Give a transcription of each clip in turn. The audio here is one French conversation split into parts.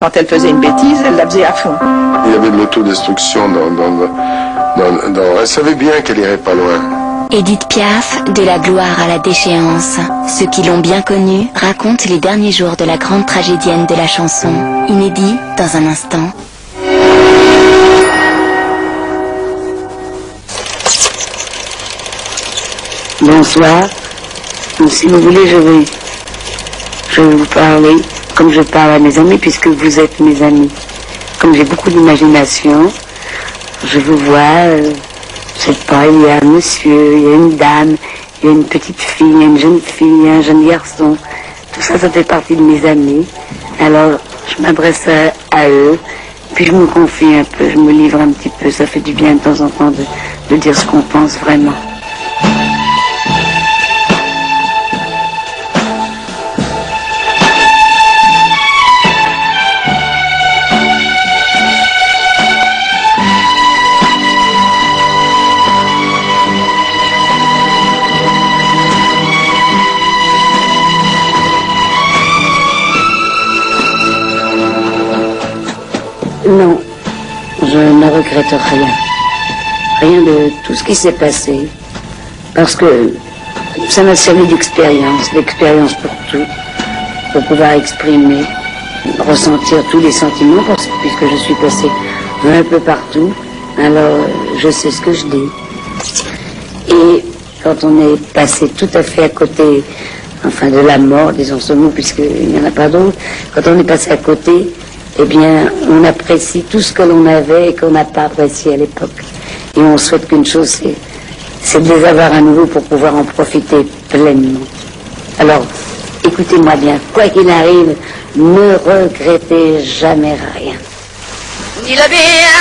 Quand elle faisait une bêtise, elle la faisait à fond. Il y avait de l'autodestruction elle savait bien qu'elle irait pas loin. Édith Piaf, de la gloire à la déchéance. Ceux qui l'ont bien connue racontent les derniers jours de la grande tragédienne de la chanson. Inédit dans un instant. Bonsoir. Si vous voulez, je vais vous parler comme je parle à mes amis, puisque vous êtes mes amis. Comme j'ai beaucoup d'imagination, je vous vois, je sais pas, il y a un monsieur, il y a une dame, il y a une petite fille, il y a une jeune fille, il y a un jeune garçon. Tout ça, ça fait partie de mes amis. Alors, je m'adresse à eux, puis je me confie un peu, je me livre un petit peu. Ça fait du bien de temps en temps de dire ce qu'on pense vraiment. Non, je ne regrette rien. Rien de tout ce qui s'est passé. Parce que ça m'a servi d'expérience pour tout. Pour pouvoir exprimer, ressentir tous les sentiments, puisque je suis passée un peu partout. Alors, je sais ce que je dis. Et quand on est passé tout à fait à côté, enfin de la mort, disons ce mot, puisqu'il n'y en a pas d'autre, quand on est passé à côté, eh bien, on apprécie tout ce que l'on avait et qu'on n'a pas apprécié à l'époque. Et on souhaite qu'une chose, c'est de les avoir à nouveau pour pouvoir en profiter pleinement. Alors, écoutez-moi bien, quoi qu'il arrive, ne regrettez jamais rien. Ni le bien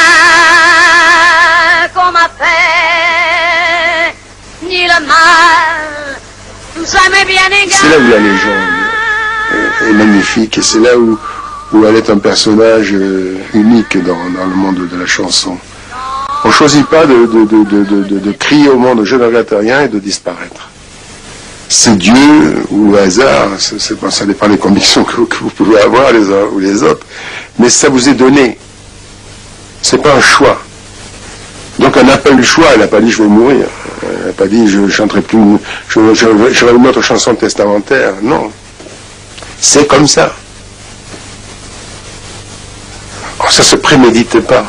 qu'on m'a fait, ni le mal, tout ça m'est bien égal. C'est là où la légende est magnifique, et c'est là où elle est un personnage unique dans le monde de la chanson. On ne choisit pas de crier au monde « je ne regrette rien » et de disparaître. C'est Dieu ou le hasard, ça dépend des convictions que vous pouvez avoir les uns ou les autres, mais ça vous est donné. C'est pas un choix. Donc elle n'a pas eu le choix, elle n'a pas dit « je vais mourir », elle n'a pas dit « je chanterai plus, je vais une autre chanson testamentaire », non. C'est comme ça. Oh, ça se prémédite pas.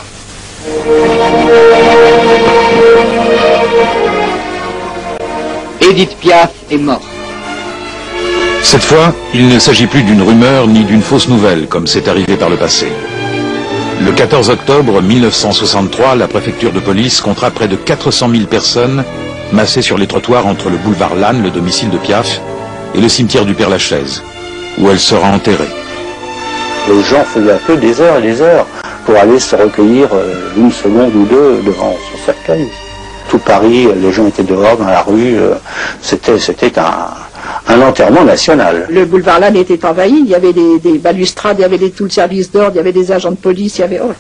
Édith Piaf est morte. Cette fois, il ne s'agit plus d'une rumeur ni d'une fausse nouvelle, comme c'est arrivé par le passé. Le 14 octobre 1963, la préfecture de police comptera près de 400 000 personnes massées sur les trottoirs entre le boulevard Lannes, le domicile de Piaf, et le cimetière du Père-Lachaise, où elle sera enterrée. Les gens faisaient un peu des heures et des heures pour aller se recueillir une seconde ou deux devant son cercueil. Tout Paris, les gens étaient dehors, dans la rue, c'était un enterrement national. Le boulevard Lannes était envahi, il y avait des balustrades, il y avait tout le service d'ordre, il y avait des agents de police, il y avait... Oh.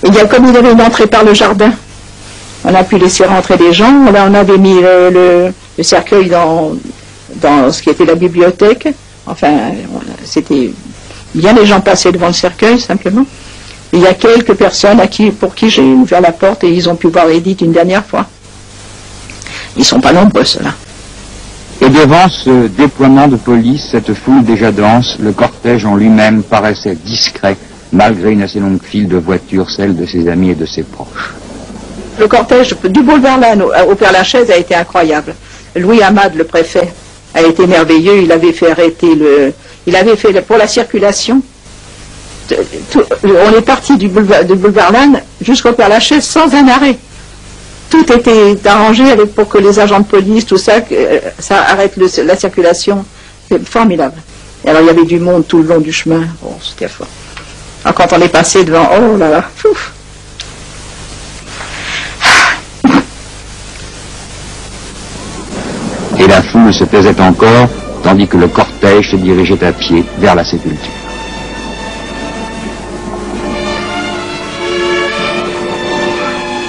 Et comme il y avait une entrée par le jardin, on a pu laisser rentrer des gens, là on avait mis le cercueil dans ce qui était la bibliothèque, enfin c'était... Bien les gens passaient devant le cercueil, simplement. Et il y a quelques personnes pour qui j'ai ouvert la porte et ils ont pu voir Édith une dernière fois. Ils ne sont pas nombreux, ceux-là. Et devant ce déploiement de police, cette foule déjà dense, le cortège en lui-même paraissait discret, malgré une assez longue file de voitures, celle de ses amis et de ses proches. Le cortège du boulevard Lannes au Père-Lachaise a été incroyable. Louis Hamad, le préfet, a été merveilleux. Il avait fait arrêter pour la circulation. On est parti du boulevard Lannes jusqu'au Père-Lachaise sans un arrêt. Tout était arrangé pour que les agents de police, tout ça, ça arrête la circulation. C'est formidable. Et alors il y avait du monde tout le long du chemin. Oh, c'était fort. Alors quand on est passé devant, oh là là, ouf. Et la foule se taisait encore, tandis que le cortège se dirigeait à pied vers la sépulture.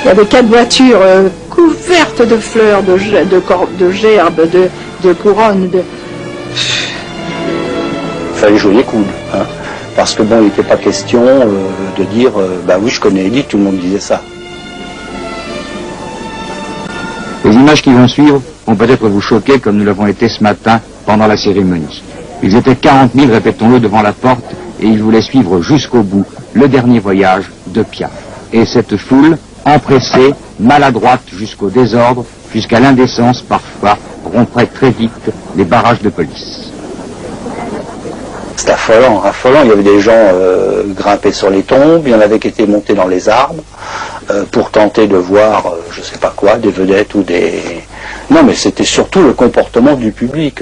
Il y avait 4 voitures couvertes de fleurs, de gerbes, de couronnes. Il fallait jouer les coudes. Hein. Parce que bon, il n'était pas question de dire, bah oui, je connais Edith, tout le monde disait ça. Les images qui vont suivre vont peut-être vous choquer comme nous l'avons été ce matin pendant la cérémonie. Ils étaient 40 000, répétons-le, devant la porte et ils voulaient suivre jusqu'au bout le dernier voyage de Piaf. Et cette foule, empressée, maladroite jusqu'au désordre, jusqu'à l'indécence parfois, romprait très vite les barrages de police. C'était affolant, affolant. Il y avait des gens grimpés sur les tombes, il y en avait qui étaient montés dans les arbres pour tenter de voir, je sais pas quoi, des vedettes ou des... Non, mais c'était surtout le comportement du public.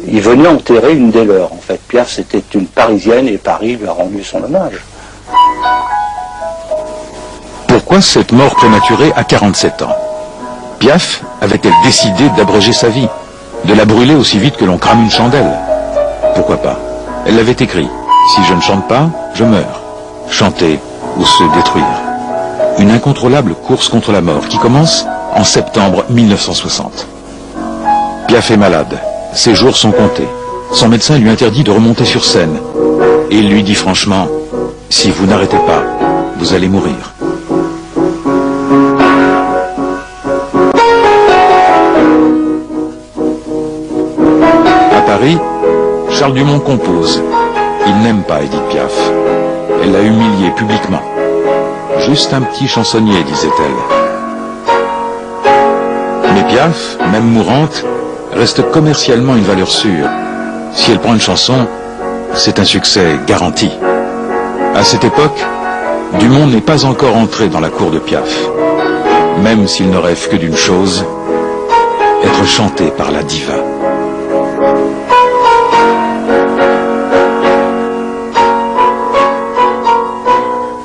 Il venait enterrer une des leurs, en fait. Piaf, c'était une Parisienne et Paris lui a rendu son hommage. Pourquoi cette mort prématurée à 47 ans? Piaf avait-elle décidé d'abréger sa vie, de la brûler aussi vite que l'on crame une chandelle? Pourquoi pas? Elle l'avait écrit. Si je ne chante pas, je meurs. Chanter ou se détruire. Une incontrôlable course contre la mort qui commence en septembre 1960. Piaf est malade. Ses jours sont comptés. Son médecin lui interdit de remonter sur scène. Et il lui dit franchement, si vous n'arrêtez pas, vous allez mourir. À Paris, Charles Dumont compose. Il n'aime pas Edith Piaf. Elle l'a humiliée publiquement. Juste un petit chansonnier, disait-elle. Mais Piaf, même mourante, reste commercialement une valeur sûre. Si elle prend une chanson, c'est un succès garanti. À cette époque, Dumont n'est pas encore entré dans la cour de Piaf, même s'il ne rêve que d'une chose, être chanté par la diva.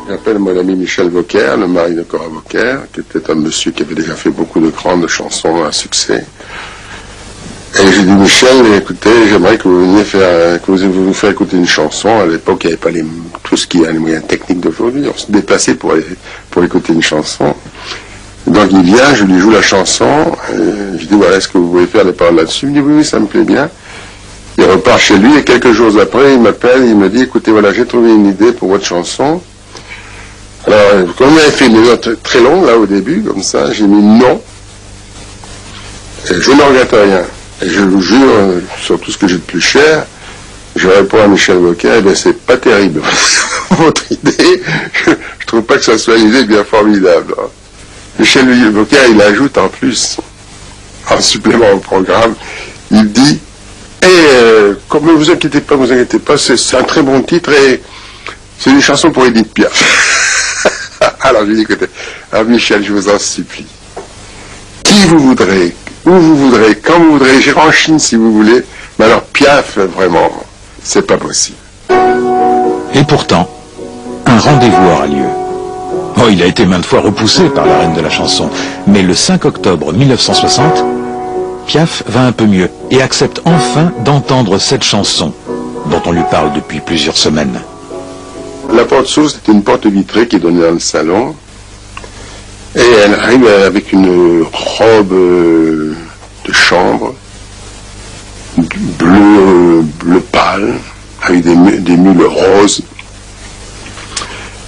J'appelle mon ami Michel Vauquer, le mari de Cora Vauquer, qui était un monsieur qui avait déjà fait beaucoup de grandes chansons à succès. Et j'ai dit, Michel, écoutez, j'aimerais que vous veniez faire, que vous faire écouter une chanson. À l'époque, il n'y avait pas tout ce qui est les moyens techniques d'aujourd'hui. On se déplaçait pour écouter une chanson. Donc il vient, je lui joue la chanson. Je dis, voilà, est-ce que vous pouvez faire les paroles là-dessus? Il me dit, oui, ça me plaît bien. Il repart chez lui et quelques jours après, il m'appelle, il me dit, écoutez, voilà, j'ai trouvé une idée pour votre chanson. Alors, comme il avait fait une note très longue, là, au début, comme ça, j'ai mis non. Et je ne regrette rien. Et je vous jure, sur tout ce que j'ai de plus cher, je réponds à Michel Vauquer, eh bien, c'est pas terrible. Votre idée, je trouve pas que ça soit une idée bien formidable. Michel Vauquer, il ajoute en plus, en supplément au programme, il dit, comme ne vous inquiétez pas, c'est un très bon titre et c'est une chanson pour Edith Piaf. Alors je lui dis, écoutez, alors Michel, je vous en supplie, qui vous voudrez, où vous voudrez, quand vous voudrez, j'irai en Chine si vous voulez, mais alors Piaf, vraiment, c'est pas possible. Et pourtant, un rendez-vous aura lieu. Oh, il a été maintes fois repoussé par la reine de la chanson, mais le 5 octobre 1960, Piaf va un peu mieux et accepte enfin d'entendre cette chanson, dont on lui parle depuis plusieurs semaines. La porte s'ouvre, c'était une porte vitrée qui donnait dans le salon. Et elle arrive avec une robe de chambre, bleu pâle, avec des mules roses,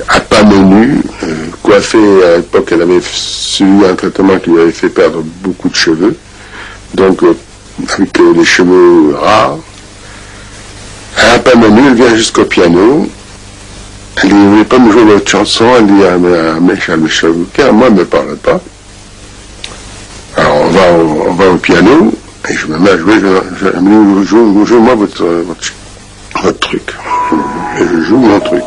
à pas menu, coiffée à l'époque, elle avait suivi un traitement qui lui avait fait perdre beaucoup de cheveux, donc avec des cheveux rares, à pas menu, elle vient jusqu'au piano. Elle dit, vous ne voulez pas me jouer votre chanson? Elle dit à Michel Vauquer, moi, ne me parle pas. Alors, on va au piano, et je me mets à jouer, jouez-moi votre truc. Je joue mon truc.